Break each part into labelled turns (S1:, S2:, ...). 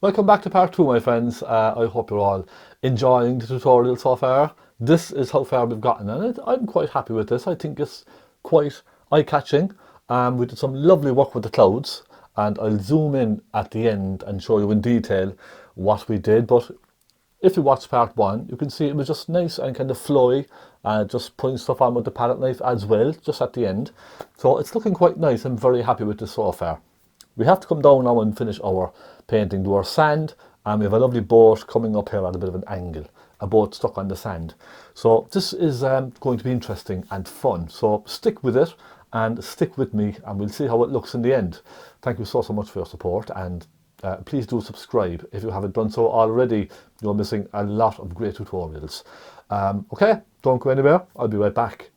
S1: Welcome back to part 2, my friends. I hope you're all enjoying the tutorial so far. This is how far we've gotten on it. I'm quite happy with this. I think it's quite eye-catching. We did some lovely work with the clouds, and I'll zoom in at the end and show you in detail what we did. But if you watched part 1, you can see it was just nice and kind of flowy, just putting stuff on with the palette knife as well, just at the end. So it's looking quite nice. I'm very happy with this so far. We have to come down now and finish our painting, do our sand, and we have a lovely boat coming up here at a bit of an angle, a boat stuck on the sand. So this is going to be interesting and fun. So stick with it and stick with me, and we'll see how it looks in the end. Thank you so much for your support, and please do subscribe if you haven't done so already. You're missing a lot of great tutorials. Okay, don't go anywhere. I'll be right back.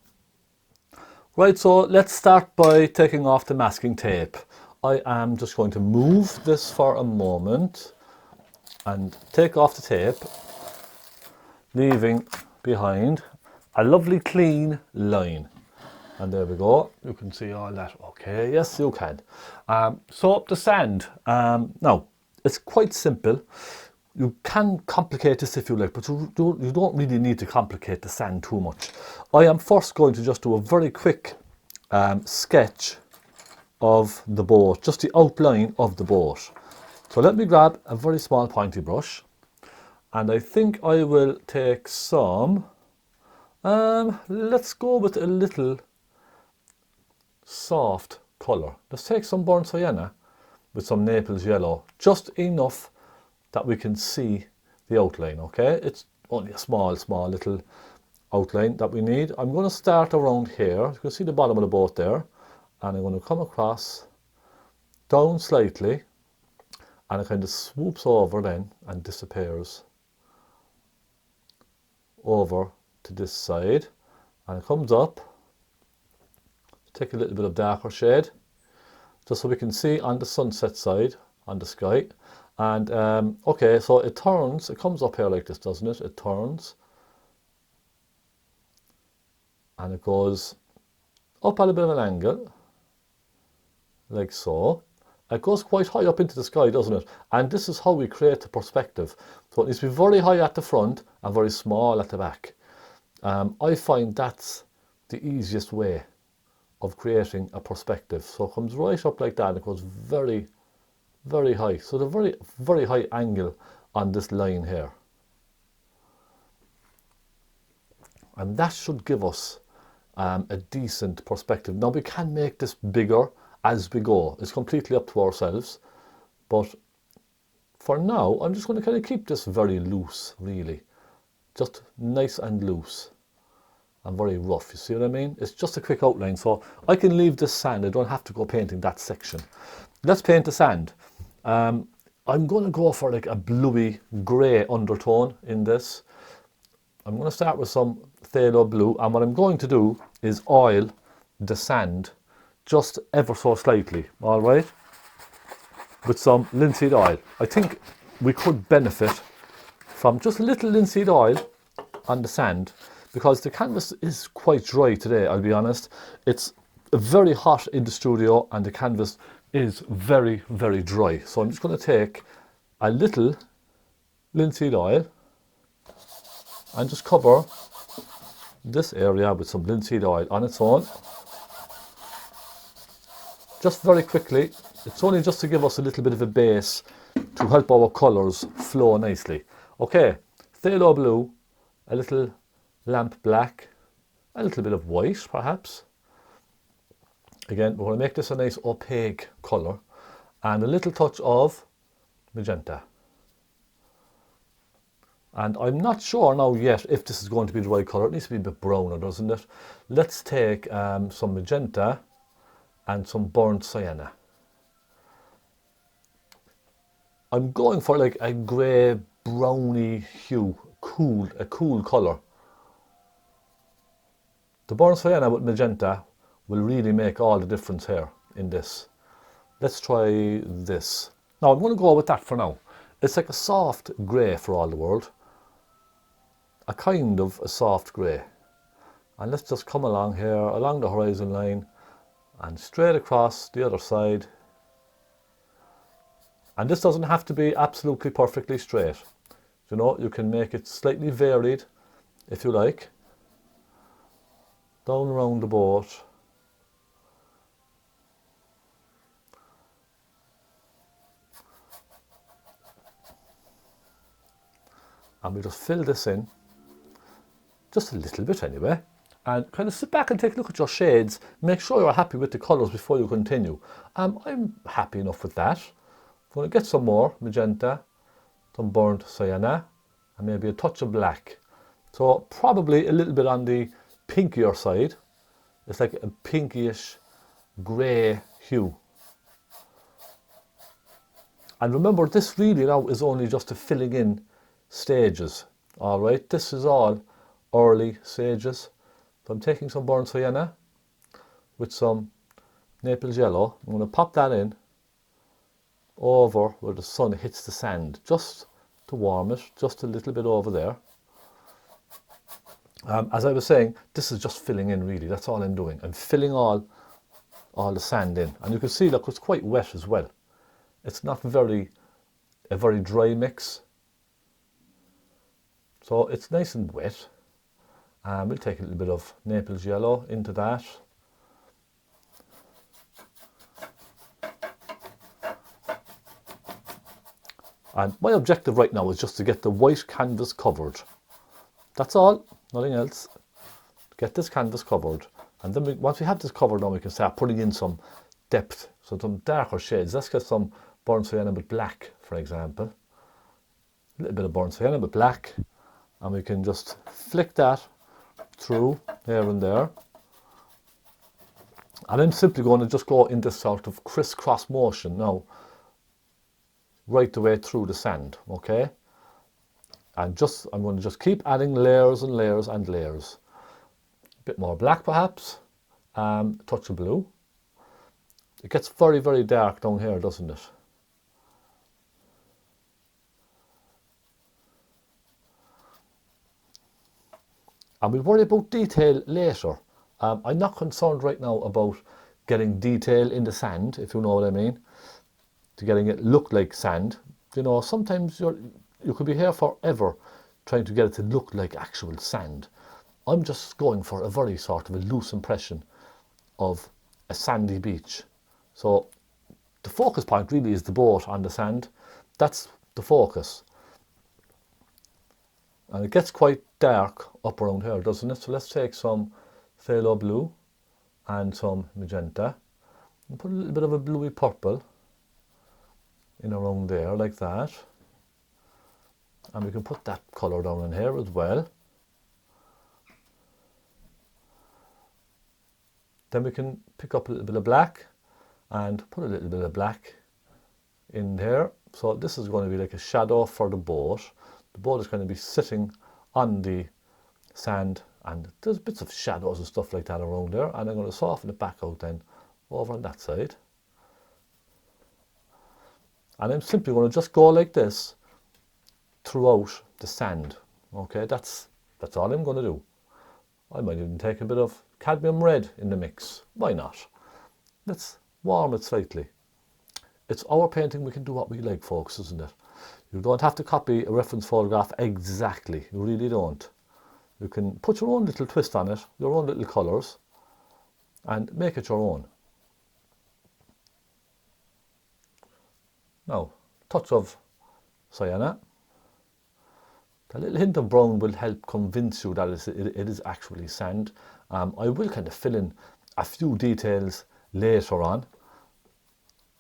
S1: Right, so let's start by taking off the masking tape. I am just going to move this for a moment and take off the tape, leaving behind a lovely clean line. And there we go. You can see all that. Okay, yes, you can. So the sand. Now, it's quite simple. You can complicate this if you like, but you don't really need to complicate the sand too much. I am first going to just do a very quick sketch of the boat, just the outline of the boat. So let me grab a very small pointy brush, and I think I will take some, let's go with a little soft colour. Let's take some burnt sienna with some Naples yellow, just enough that we can see the outline, okay? It's only a small little outline that we need. I'm going to start around here. You can see the bottom of the boat there. And I'm going to come across, down slightly, and it kind of swoops over then and disappears over to this side. And it comes up, take a little bit of darker shade, just so we can see on the sunset side, on the sky. And okay, so it turns, it comes up here like this, doesn't it? It turns, and it goes up at a bit of an angle, like so. It goes quite high up into the sky, doesn't it? And this is how we create the perspective. So it needs to be very high at the front and very small at the back. I find that's the easiest way of creating a perspective. So it comes right up like that, and it goes very, very high. So the very, very high angle on this line here. And that should give us a decent perspective. Now we can make this bigger as we go. It's completely up to ourselves, but for now I'm just going to kind of keep this very loose, really, just nice and loose and very rough. You see what I mean? It's just a quick outline, so I can leave this sand. I don't have to go painting that section. Let's paint the sand. I'm going to go for like a bluey grey undertone in this. I'm going to start with some phthalo blue, and what I'm going to do is oil the sand just ever so slightly, all right, with some linseed oil. I think we could benefit from just a little linseed oil on the sand, because the canvas is quite dry today, I'll be honest. It's very hot in the studio and the canvas is very, very dry. So I'm just going to take a little linseed oil and just cover this area with some linseed oil on its own. Just very quickly. It's only just to give us a little bit of a base to help our colours flow nicely. Okay, phthalo blue, a little lamp black, a little bit of white perhaps. Again, we're going to make this a nice opaque colour, and a little touch of magenta. And I'm not sure now yet if this is going to be the right colour. It needs to be a bit browner, doesn't it? Let's take some magenta and some burnt sienna. I'm going for like a grey browny hue, a cool colour. The burnt sienna with magenta will really make all the difference here in this. Let's try this. Now I'm going to go with that for now. It's like a soft grey for all the world. A kind of a soft grey. And let's just come along here, along the horizon line, and straight across the other side. And this doesn't have to be absolutely perfectly straight. You know, you can make it slightly varied if you like. Down around the boat. And we just fill this in, just a little bit anyway, and kind of sit back and take a look at your shades. Make sure you're happy with the colours before you continue. I'm happy enough with that. I'm going to get some more magenta, some burnt sienna, and maybe a touch of black. So probably a little bit on the pinkier side. It's like a pinkish grey hue. And remember, this really now is only just a filling in stages. All right, this is all early stages. So I'm taking some burnt sienna with some Naples yellow. I'm going to pop that in over where the sun hits the sand, just to warm it, just a little bit over there. As I was saying, this is just filling in really. That's all I'm doing. I'm filling all the sand in, and you can see, look, it's quite wet as well. It's not a very dry mix. So it's nice and wet. We'll take a little bit of Naples yellow into that. And my objective right now is just to get the white canvas covered. That's all, nothing else. Get this canvas covered. And then once we have this covered now, we can start putting in some depth, so some darker shades. Let's get some burnt sienna with black, for example. A little bit of burnt sienna with black. And we can just flick that through here and there. And I'm simply going to just go in this sort of crisscross motion now, right the way through the sand, okay? And I'm going to just keep adding layers and layers and layers. A bit more black perhaps, touch of blue. It gets very, very dark down here, doesn't it? And we'll worry about detail later. I'm not concerned right now about getting detail in the sand, if you know what I mean, to getting it look like sand. You know, sometimes you could be here forever trying to get it to look like actual sand. I'm just going for a very sort of a loose impression of a sandy beach. So the focus point really is the boat on the sand. That's the focus. And it gets quite dark up around here, doesn't it? So let's take some phaylo blue and some magenta and put a little bit of a bluey purple in around there like that. And we can put that colour down in here as well. Then we can pick up a little bit of black and put a little bit of black in there. So this is going to be like a shadow for the boat. The boat is going to be sitting on the sand, and there's bits of shadows and stuff like that around there, and I'm going to soften it back out then over on that side. And I'm simply going to just go like this throughout the sand. Okay, that's all I'm going to do. I might even take a bit of cadmium red in the mix. Why not? Let's warm it slightly. It's our painting, we can do what we like, folks, isn't it? You don't have to copy a reference photograph exactly. You really don't. You can put your own little twist on it, your own little colours, and make it your own. Now, touch of sienna. A little hint of brown will help convince you that it is actually sand. I will kind of fill in a few details later on,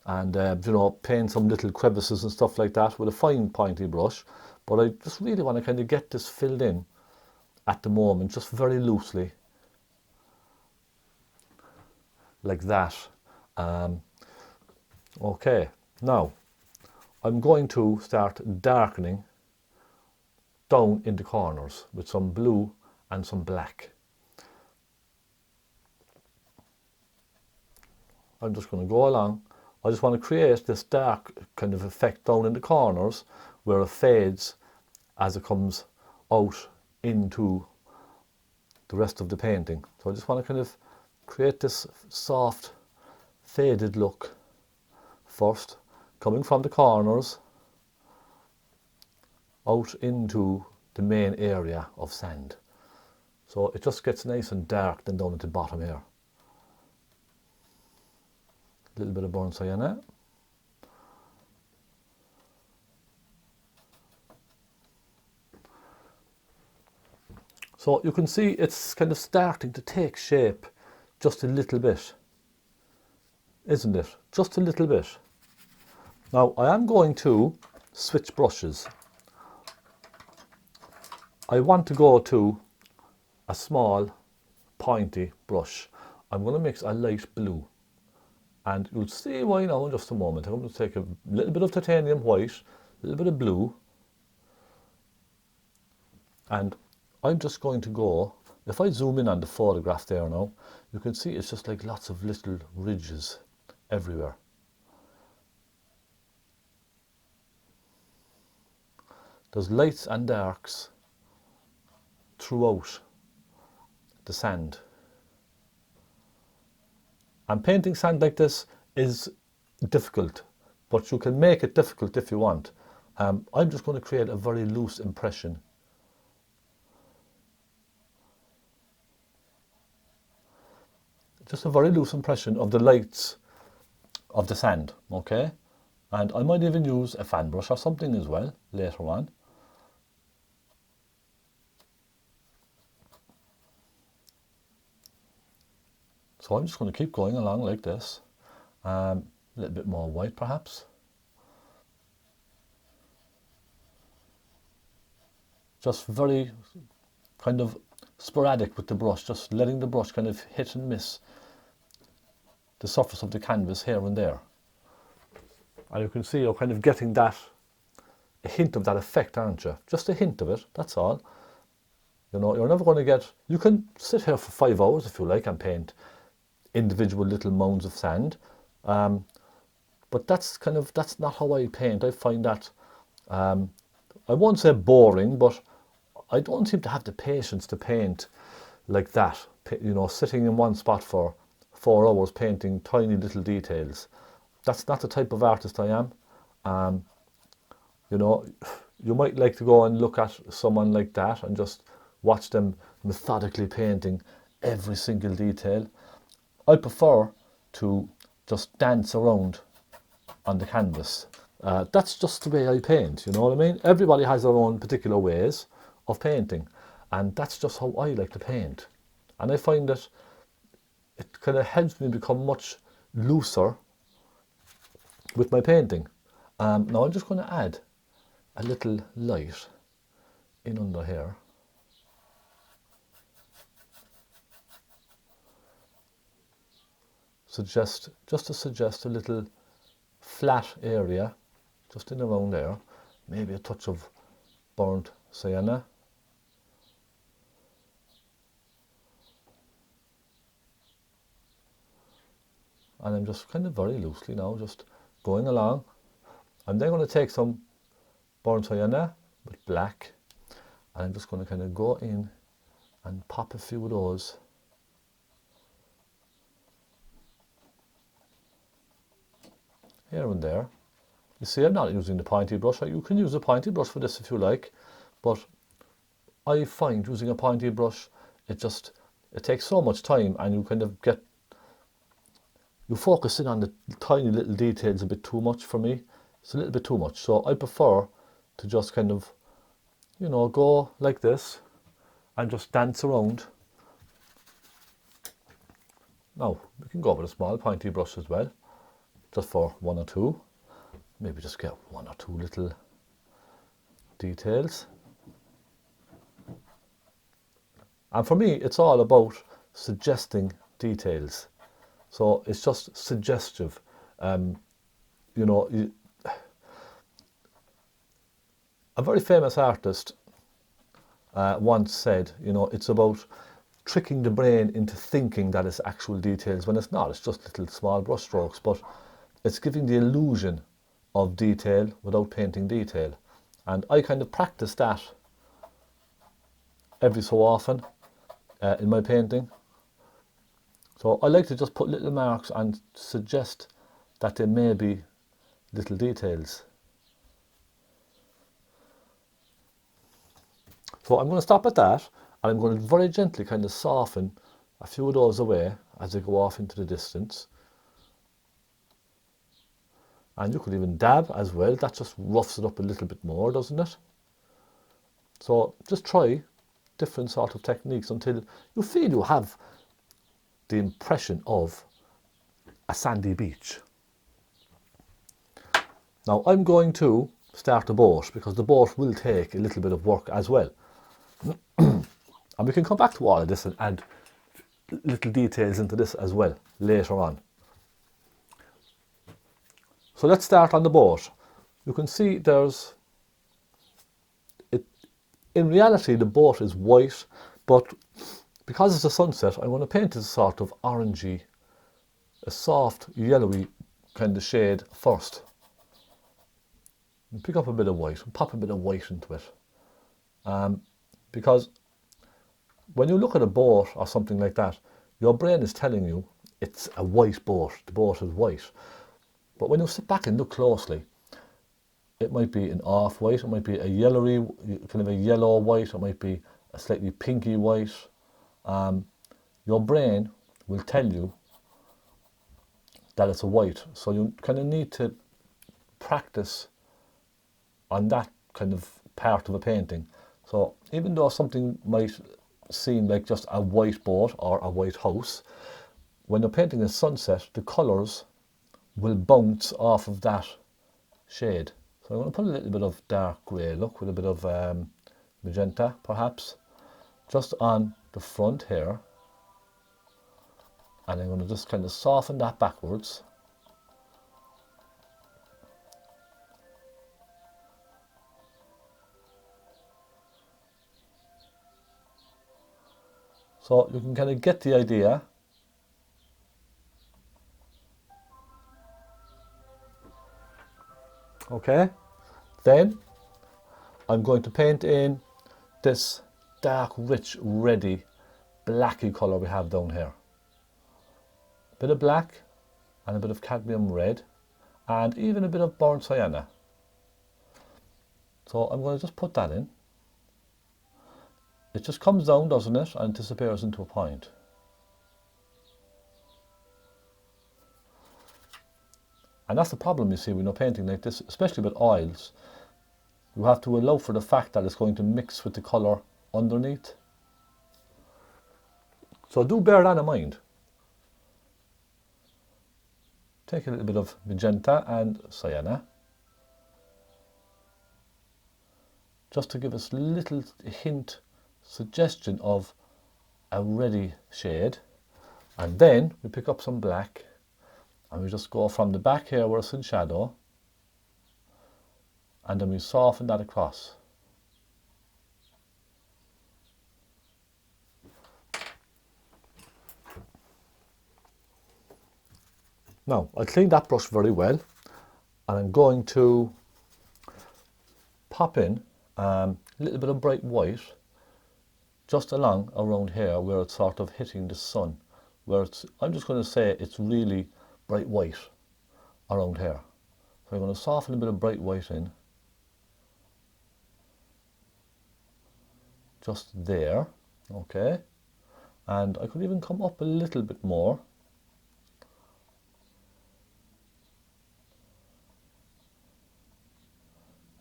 S1: and you know, paint some little crevices and stuff like that with a fine pointy brush. But I just really want to kind of get this filled in at the moment, just very loosely, like that. Okay, now I'm going to start darkening down in the corners with some blue and some black. I'm just going to go along. I just want to create this dark kind of effect down in the corners where it fades as it comes out into the rest of the painting. So I just want to kind of create this soft faded look first, coming from the corners out into the main area of sand. So it just gets nice and dark then down at the bottom here. A little bit of burnt sienna. So you can see it's kind of starting to take shape just a little bit, isn't it? Just a little bit. Now I am going to switch brushes. I want to go to a small pointy brush. I'm going to mix a light blue, and you'll see why now in just a moment. I'm going to take a little bit of titanium white, a little bit of blue, and I'm just going to go, if I zoom in on the photograph there now, you can see it's just like lots of little ridges everywhere. There's lights and darks throughout the sand. And painting sand like this is difficult, but you can make it difficult if you want. I'm just going to create a very loose impression. Just a very loose impression of the lights of the sand, okay? And I might even use a fan brush or something as well later on. So I'm just going to keep going along like this. A little bit more white perhaps. Just very kind of sporadic with the brush, just letting the brush kind of hit and miss the surface of the canvas here and there. And you can see you're kind of getting that, a hint of that effect, aren't you? Just a hint of it, that's all. You know, you're never going to get, you can sit here for 5 hours if you like and paint individual little mounds of sand. But that's not how I paint. I find that, I won't say boring, but I don't seem to have the patience to paint like that. You know, sitting in one spot for 4 hours painting tiny little details. That's not the type of artist I am. You know, you might like to go and look at someone like that and just watch them methodically painting every single detail. I prefer to just dance around on the canvas. That's just the way I paint, you know what I mean? Everybody has their own particular ways of painting, and that's just how I like to paint. And I find that it kind of helps me become much looser with my painting. Now I'm just going to add a little light in under here. Just to suggest a little flat area just in around there, maybe a touch of burnt sienna. And I'm just kind of very loosely now just going along. I'm then going to take some burnt sienna with black, and I'm just going to kind of go in and pop a few of those here and there. You see, I'm not using the pointy brush. You can use a pointy brush for this if you like, but I find using a pointy brush, it takes so much time, and you kind of you focus in on the tiny little details a bit too much for me. It's a little bit too much. So I prefer to just kind of, you know, go like this and just dance around. Now, we can go with a small pointy brush as well, just for 1 or 2. Maybe just get 1 or 2 little details. And for me, it's all about suggesting details. So it's just suggestive. You know, a very famous artist once said, you know, it's about tricking the brain into thinking that it's actual details when it's not. It's just little small brush strokes, but it's giving the illusion of detail without painting detail. And I kind of practice that every so often in my painting. So I like to just put little marks and suggest that they may be little details. So I'm going to stop at that, and I'm going to very gently kind of soften a few of those away as they go off into the distance. And you could even dab as well. That just roughs it up a little bit more, doesn't it? So just try different sort of techniques until you feel you have the impression of a sandy beach. Now I'm going to start the boat, because the boat will take a little bit of work as well. And we can come back to all of this and add little details into this as well later on. So let's start on the boat. You can see there's it. In reality, the boat is white, but because it's a sunset, I'm going to paint it a sort of orangey, a soft yellowy kind of shade first. And pick up a bit of white and pop a bit of white into it. Because when you look at a boat or something like that, your brain is telling you it's a white boat. The boat is white. But when you sit back and look closely, it might be an off-white, it might be a yellowy, kind of a yellow white, it might be a slightly pinky white. Your brain will tell you that it's a white. So you kind of need to practice on that kind of part of a painting. So even though something might seem like just a white boat or a white house, when you're painting a sunset, the colours will bounce off of that shade. So I'm going to put a little bit of dark grey, look, with a bit of magenta perhaps, just on the front here. And I'm going to just kind of soften that backwards. So you can kind of get the idea. Okay, then I'm going to paint in this dark, rich, reddy, blacky colour we have down here. A bit of black and a bit of cadmium red and even a bit of burnt sienna. So I'm going to just put that in. It just comes down, doesn't it, and disappears into a point. And that's the problem, you see, when you're painting like this, especially with oils. You have to allow for the fact that it's going to mix with the colour underneath. So do bear that in mind. Take a little bit of magenta and sienna, just to give us a little hint, suggestion of a reddy shade. And then we pick up some black and we just go from the back here where it's in shadow, and then we soften that across. Now, I cleaned that brush very well, and I'm going to pop in a little bit of bright white just along around here where it's sort of hitting the sun, where it's, I'm just going to say it's really bright white around here. So I'm going to soften a bit of bright white in, just there, okay, and I could even come up a little bit more.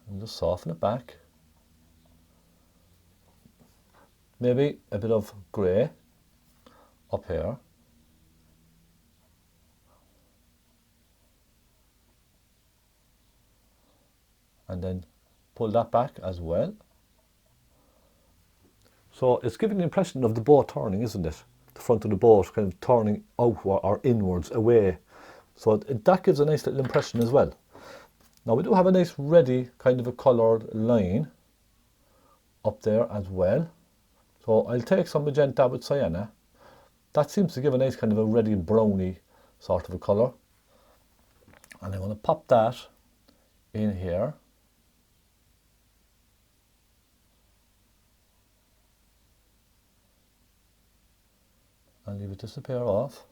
S1: And just soften it back. Maybe a bit of grey up here. And then pull that back as well. So it's giving the impression of the boat turning, isn't it? The front of the boat kind of turning outward or inwards, away. So that gives a nice little impression as well. Now we do have a nice reddy kind of a coloured line up there as well. So I'll take some magenta with sienna. That seems to give a nice kind of a reddy browny sort of a colour. And I'm going to pop that in here. And leave it disappear off.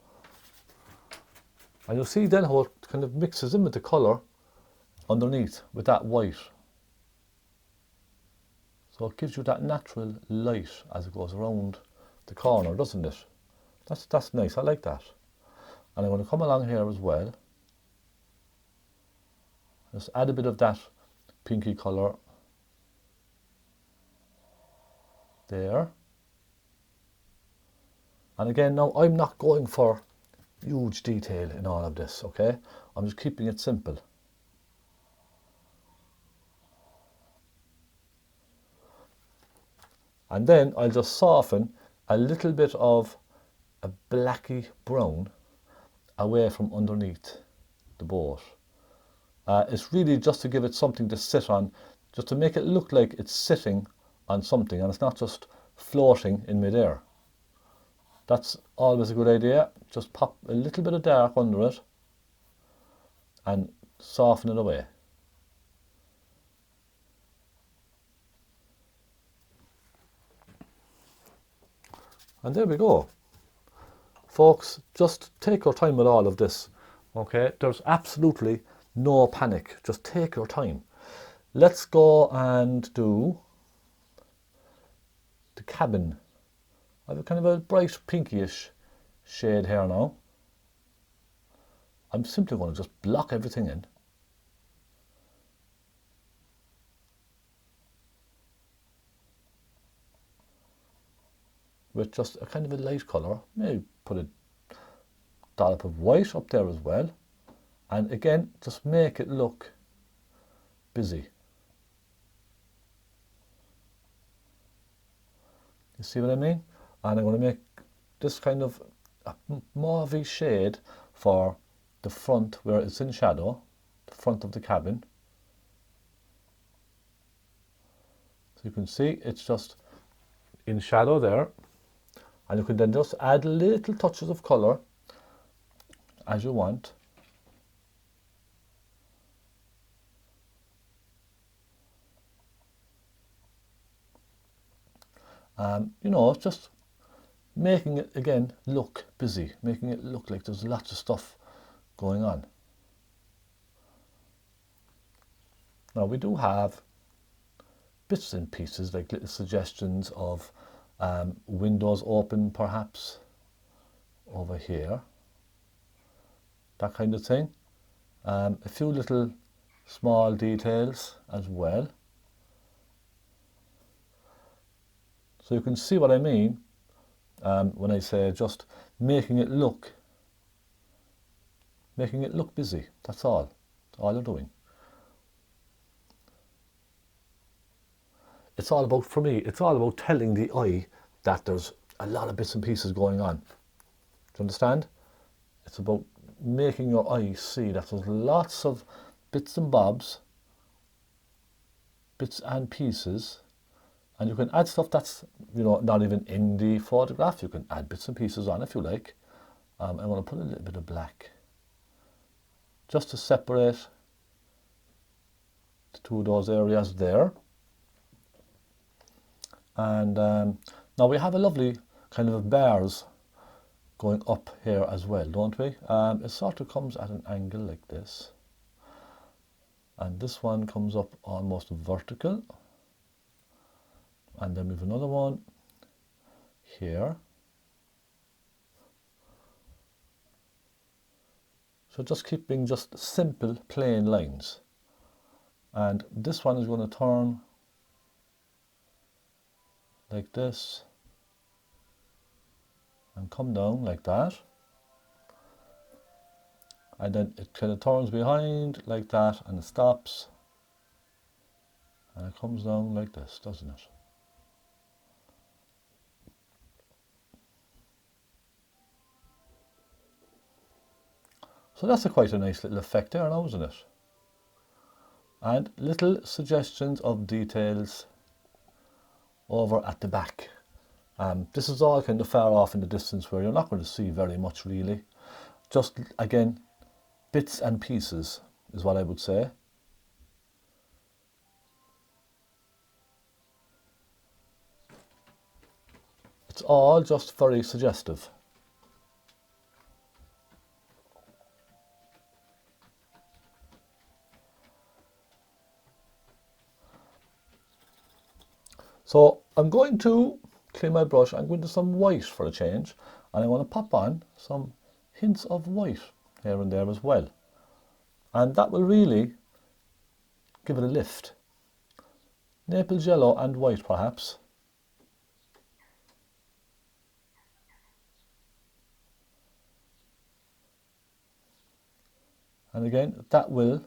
S1: And you'll see then how it kind of mixes in with the colour underneath with that white. So it gives you that natural light as it goes around the corner, doesn't it? That's nice, I like that. And I'm going to come along here as well. Just add a bit of that pinky colour there. And again, now I'm not going for huge detail in all of this, okay? I'm just keeping it simple. And then I'll just soften a little bit of a blacky brown away from underneath the boat. It's really just to give it something to sit on, just to make it look like it's sitting on something and it's not just floating in midair. That's always a good idea. Just pop a little bit of dark under it and soften it away. And there we go. Folks, just take your time with all of this, okay? There's absolutely no panic. Just take your time. Let's go and do the cabin. I have a kind of a bright pinkyish shade here now. I'm simply going to just block everything in. With just a kind of a light colour. Maybe put a dollop of white up there as well. And again, just make it look busy. You see what I mean? And I'm going to make this kind of a mauvey shade for the front where it's in shadow, the front of the cabin. So you can see it's just in shadow there. And you can then just add little touches of colour as you want. You know, just making it again look busy, making it look like there's lots of stuff going on. Now we do have bits and pieces, like little suggestions of windows open perhaps over here, that kind of thing. A few little small details as well. So you can see what I mean when I say just making it look busy. That's all you're doing. It's all about, for me, it's all about telling the eye that there's a lot of bits and pieces going on. Do you understand? It's about making your eye see that there's lots of bits and bobs, bits and pieces. And you can add stuff that's, you know, not even in the photograph. You can add bits and pieces on if you like. I'm going to put a little bit of black just to separate the two of those areas there. And now we have a lovely kind of bars going up here as well, don't we? It sort of comes at an angle like this. And this one comes up almost vertical. And then we have another one here. So just keeping just simple plain lines. And this one is going to turn like this and come down like that. And then it kind of turns behind like that and it stops. And it comes down like this, doesn't it? So that's quite a nice little effect there now, isn't it? And little suggestions of details over at the back. This is all kind of far off in the distance where you're not going to see very much really. Just, again, bits and pieces is what I would say. It's all just very suggestive. So I'm going to clean my brush. I'm going to some white for a change, and I want to pop on some hints of white here and there as well. And that will really give it a lift. Naples yellow and white perhaps. And again, that will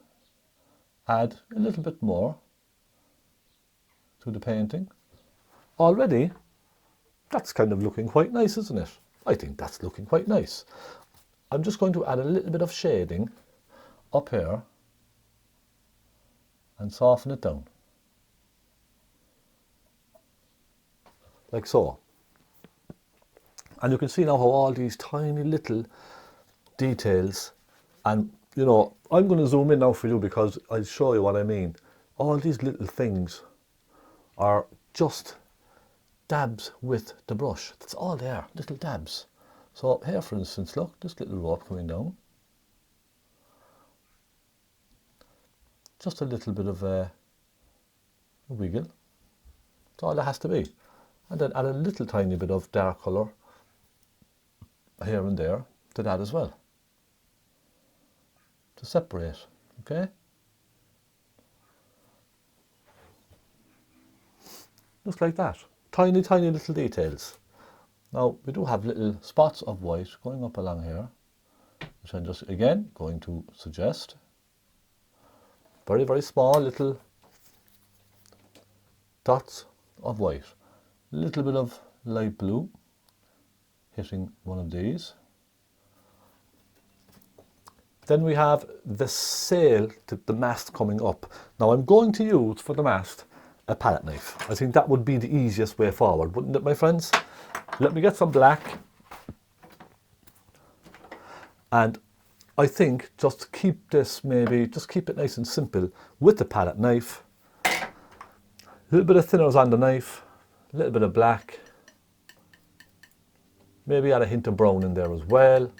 S1: add a little bit more to the painting. Already, that's kind of looking quite nice, isn't it? I think that's looking quite nice. I'm just going to add a little bit of shading up here and soften it down. Like so. And you can see now how all these tiny little details, and you know, I'm going to zoom in now for you because I'll show you what I mean. All these little things are just dabs with the brush. That's all they are, little dabs. So here, for instance, look, this little rope coming down. Just a little bit of a wiggle. That's all it has to be. And then add a little tiny bit of dark colour here and there to that as well, to separate, okay? Just like that. Tiny, tiny little details. Now, we do have little spots of white going up along here, which I'm just, again, going to suggest. Very, very small little dots of white. A little bit of light blue hitting one of these. Then we have the sail, the mast coming up. Now I'm going to use for the mast a palette knife. I think that would be the easiest way forward, wouldn't it, my friends? Let me get some black. And I think just to keep this, maybe just keep it nice and simple with the palette knife. A little bit of thinners on the knife, a little bit of black. Maybe add a hint of brown in there as well.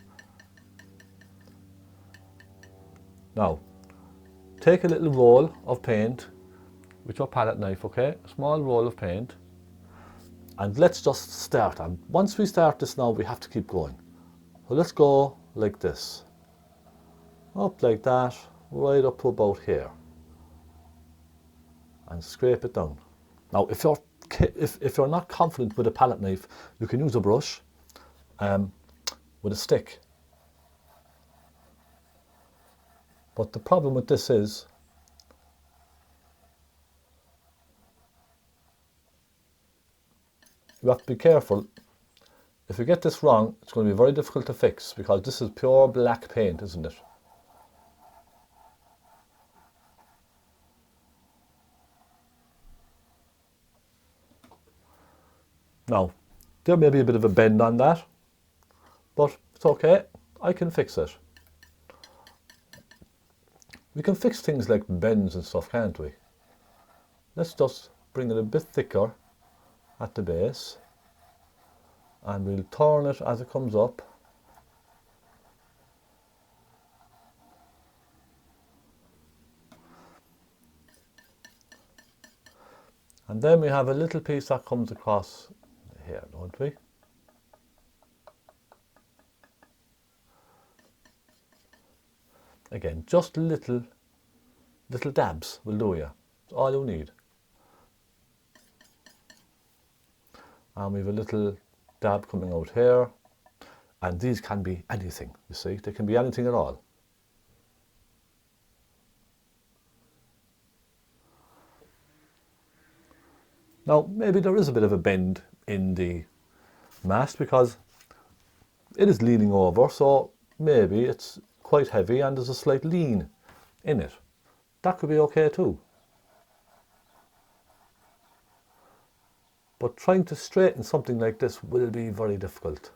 S1: Now, take a little roll of paint with your palette knife, okay? A small roll of paint. And let's just start. And once we start this now, we have to keep going. So let's go like this. Up like that, right up to about here. And scrape it down. Now, if you're not confident with a palette knife, you can use a brush with a stick. But the problem with this is you have to be careful. If you get this wrong, it's going to be very difficult to fix because this is pure black paint, isn't it? Now, there may be a bit of a bend on that, but it's okay. I can fix it. We can fix things like bends and stuff, can't we? Let's just bring it a bit thicker at the base, and we'll turn it as it comes up. And then we have a little piece that comes across here, don't we? Again, just little dabs will do you. That's all you need. And we have a little dab coming out here. And these can be anything, you see. They can be anything at all. Now, maybe there is a bit of a bend in the mast because it is leaning over, so maybe it's quite heavy and there's a slight lean in it. That could be okay too. But trying to straighten something like this will be very difficult.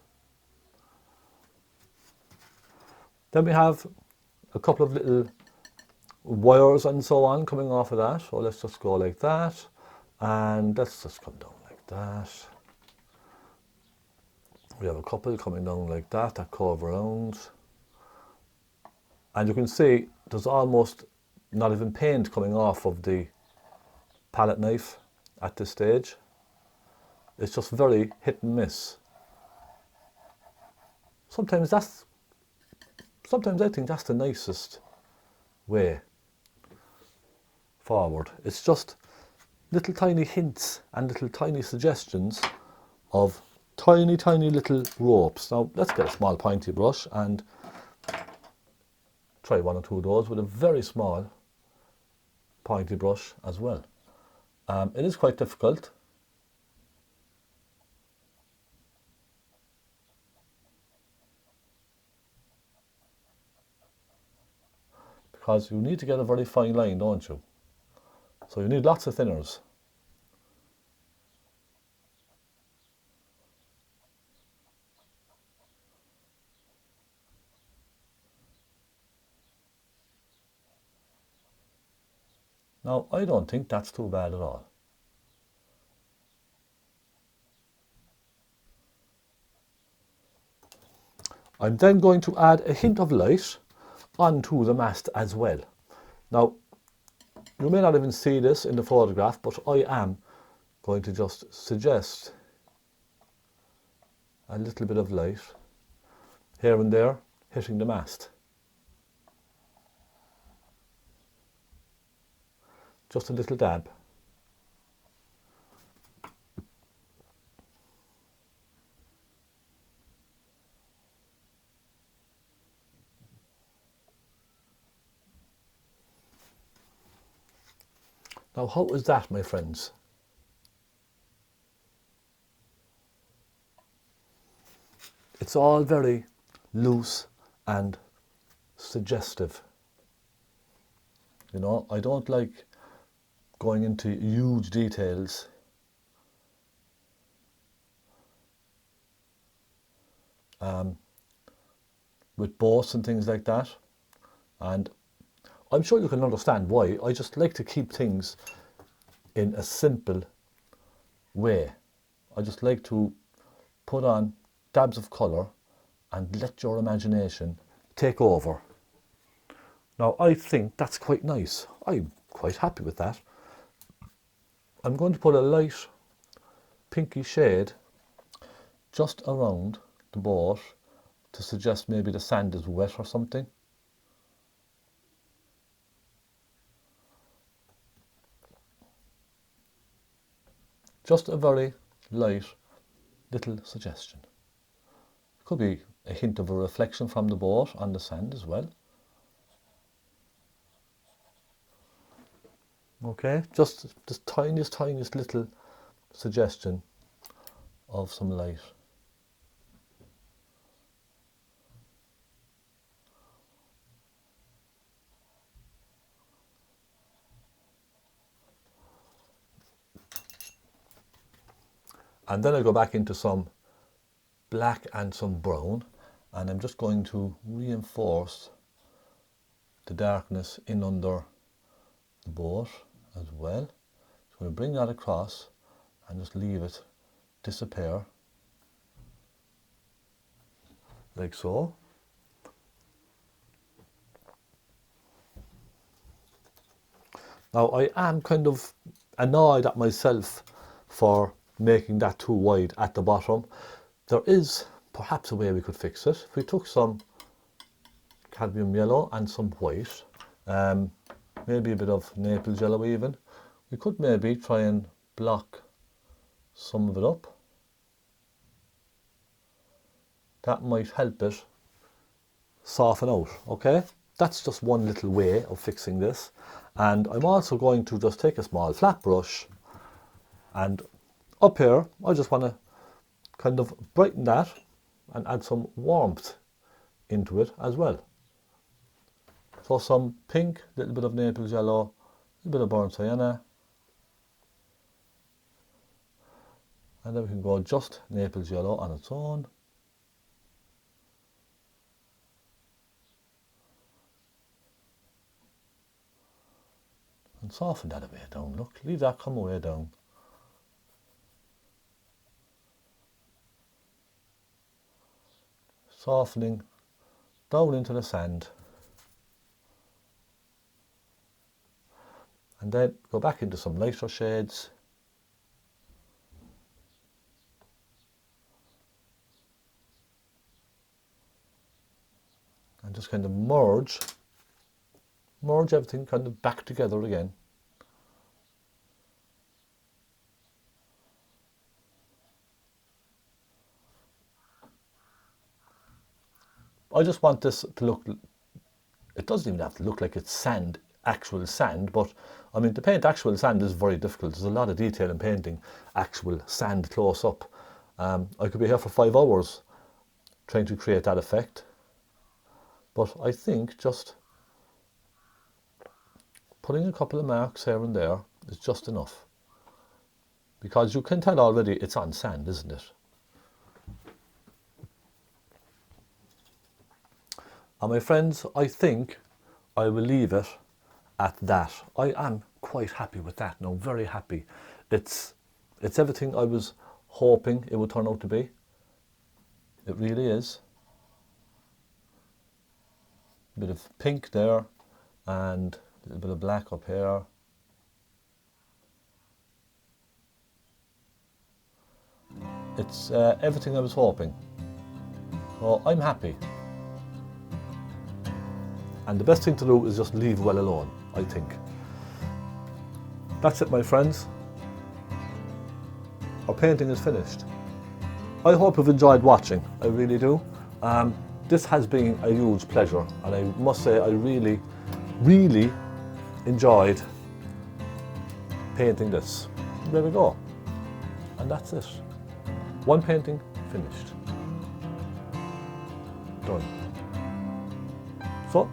S1: Then we have a couple of little wires and so on coming off of that. So let's just go like that. And let's just come down like that. We have a couple coming down like that curve around. And you can see there's almost not even paint coming off of the palette knife at this stage. It's just very hit and miss. Sometimes I think that's the nicest way forward. It's just little tiny hints and little tiny suggestions of tiny little ropes. Now let's get a small pointy brush and try one or two of those with a very small pointy brush as well. It is quite difficult. Because you need to get a very fine line, don't you? So you need lots of thinners. Now, I don't think that's too bad at all. I'm then going to add a hint of light onto the mast as well. Now, you may not even see this in the photograph, but I am going to just suggest a little bit of light here and there hitting the mast. Just a little dab. Now, how is that, my friends? It's all very loose and suggestive. You know, I don't like going into huge details. With bows and things like that, and I'm sure you can understand why. I just like to keep things in a simple way. I just like to put on dabs of colour and let your imagination take over. Now, I think that's quite nice. I'm quite happy with that. I'm going to put a light pinky shade just around the boat to suggest maybe the sand is wet or something. Just a very light little suggestion. Could be a hint of a reflection from the boat on the sand as well. Okay, just this tiniest little suggestion of some light. And then I go back into some black and some brown, and I'm just going to reinforce the darkness in under the boat as well. So I'm going to bring that across and just leave it disappear like so. Now, I am kind of annoyed at myself for making that too wide at the bottom. There is perhaps a way we could fix it. If we took some cadmium yellow and some white, maybe a bit of naples yellow even, we could maybe try and block some of it up. That might help it soften out, okay? That's just one little way of fixing this. And I'm also going to just take a small flat brush, and up here I just want to kind of brighten that and add some warmth into it as well. So some pink, a little bit of naples yellow, a little bit of burnt sienna, and then we can go just naples yellow on its own. And soften that a bit down. Look, leave that come away down. Softening down into the sand. And then go back into some lighter shades. just kind of merge everything kind of back together again. I just want this to look, it doesn't even have to look like it's sand, actual sand, but I mean to paint actual sand is very difficult. There's a lot of detail in painting actual sand close up. I could be here for 5 hours trying to create that effect, but I think just putting a couple of marks here and there is just enough, because you can tell already it's on sand, isn't it? And my friends, I think I will leave it at that. I am quite happy with that now, very happy. It's everything I was hoping it would turn out to be. It really is. A bit of pink there and a little bit of black up here. It's everything I was hoping. So I'm happy. And the best thing to do is just leave well alone, I think. That's it, my friends. Our painting is finished. I hope you've enjoyed watching, I really do. This has been a huge pleasure, and I must say I really, really enjoyed painting this. There we go. And that's it. One painting finished. Done. So,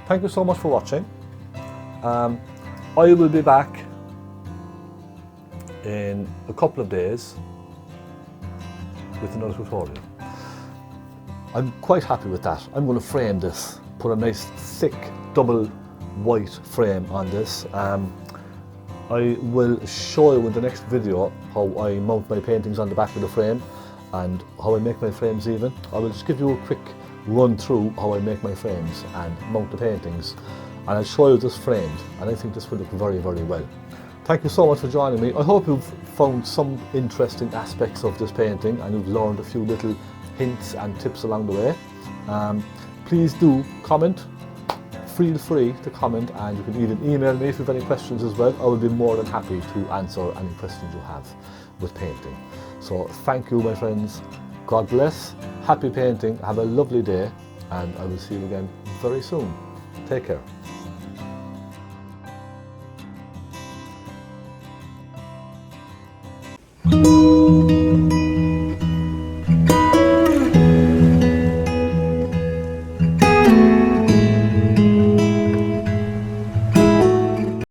S1: thank you so much for watching. I will be back in a couple of days with another tutorial. I'm quite happy with that. I'm going to frame this, put a nice thick double white frame on this. I will show you in the next video how I mount my paintings on the back of the frame and how I make my frames even. I will just give you a quick run through how I make my frames and mount the paintings, and I'll show you this framed, and I think this will look very, very well. Thank you so much for joining me. I hope you've found some interesting aspects of this painting and you've learned a few little hints and tips along the way. Please do comment. Feel free to comment, and you can even email me if you have any questions as well. I will be more than happy to answer any questions you have with painting. So thank you, my friends. God bless. Happy painting. Have a lovely day, and I will see you again very soon. Take care.